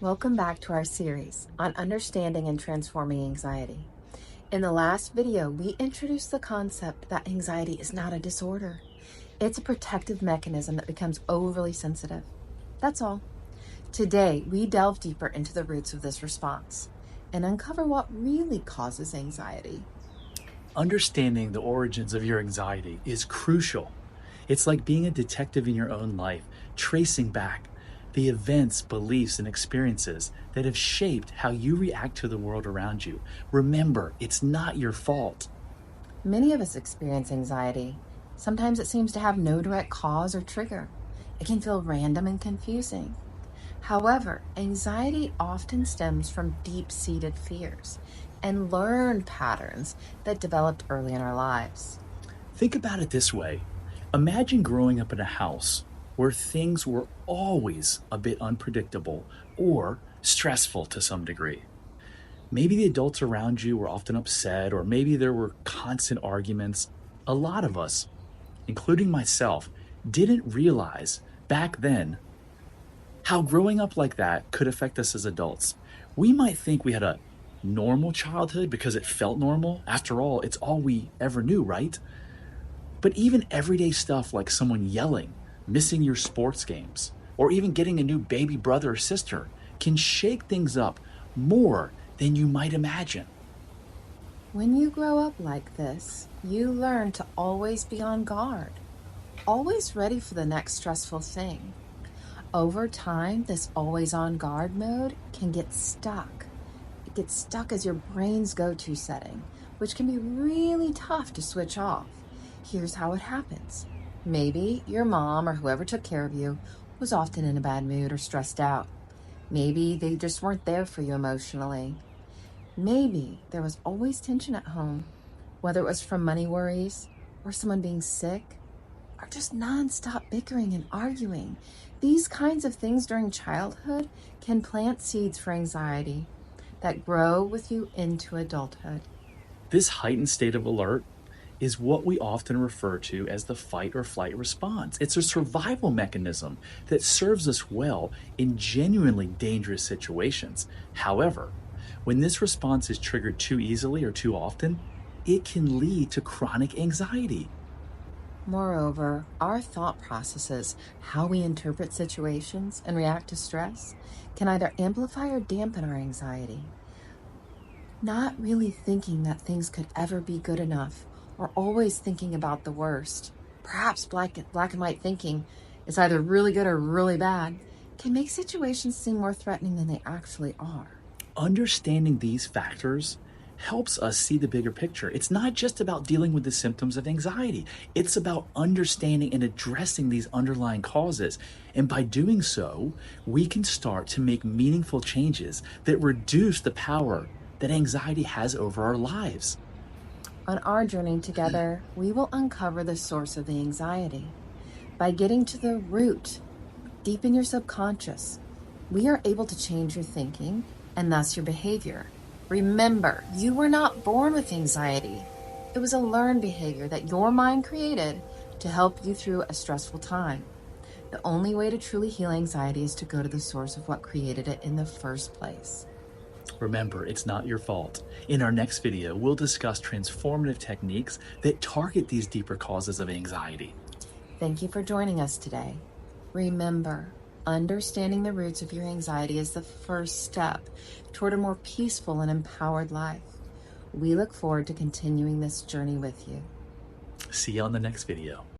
Welcome back to our series on understanding and transforming anxiety. In the last video, we introduced the concept that anxiety is not a disorder. It's a protective mechanism that becomes overly sensitive. That's all. Today, we delve deeper into the roots of this response and uncover what really causes anxiety. Understanding the origins of your anxiety is crucial. It's like being a detective in your own life, tracing back the events, beliefs, and experiences that have shaped how you react to the world around you. Remember, it's not your fault. Many of us experience anxiety. Sometimes it seems to have no direct cause or trigger. It can feel random and confusing. However, anxiety often stems from deep-seated fears and learned patterns that developed early in our lives. Think about it this way. Imagine growing up in a house where things were always a bit unpredictable or stressful to some degree. Maybe the adults around you were often upset, or maybe there were constant arguments. A lot of us, including myself, didn't realize back then how growing up like that could affect us as adults. We might think we had a normal childhood because it felt normal. After all, it's all we ever knew, right? But even everyday stuff like someone yelling, missing your sports games, or even getting a new baby brother or sister can shake things up more than you might imagine. When you grow up like this, you learn to always be on guard, always ready for the next stressful thing. Over time, this always on guard mode can get stuck. It gets stuck as your brain's go-to setting, which can be really tough to switch off. Here's how it happens. Maybe your mom or whoever took care of you was often in a bad mood or stressed out. Maybe they just weren't there for you emotionally. Maybe there was always tension at home, whether it was from money worries or someone being sick or just nonstop bickering and arguing. These kinds of things during childhood can plant seeds for anxiety that grow with you into adulthood. This heightened state of alert is what we often refer to as the fight or flight response. It's a survival mechanism that serves us well in genuinely dangerous situations. However, when this response is triggered too easily or too often, it can lead to chronic anxiety. Moreover, our thought processes, how we interpret situations and react to stress, can either amplify or dampen our anxiety. Not really thinking that things could ever be good enough, or always thinking about the worst, perhaps black and white thinking is either really good or really bad, can make situations seem more threatening than they actually are. Understanding these factors helps us see the bigger picture. It's not just about dealing with the symptoms of anxiety. It's about understanding and addressing these underlying causes. And by doing so, we can start to make meaningful changes that reduce the power that anxiety has over our lives. On our journey together, we will uncover the source of the anxiety. By getting to the root, deep in your subconscious, we are able to change your thinking and thus your behavior. Remember, you were not born with anxiety. It was a learned behavior that your mind created to help you through a stressful time. The only way to truly heal anxiety is to go to the source of what created it in the first place. Remember, it's not your fault. In our next video, we'll discuss transformative techniques that target these deeper causes of anxiety. Thank you for joining us today. Remember, understanding the roots of your anxiety is the first step toward a more peaceful and empowered life. We look forward to continuing this journey with you. See you on the next video.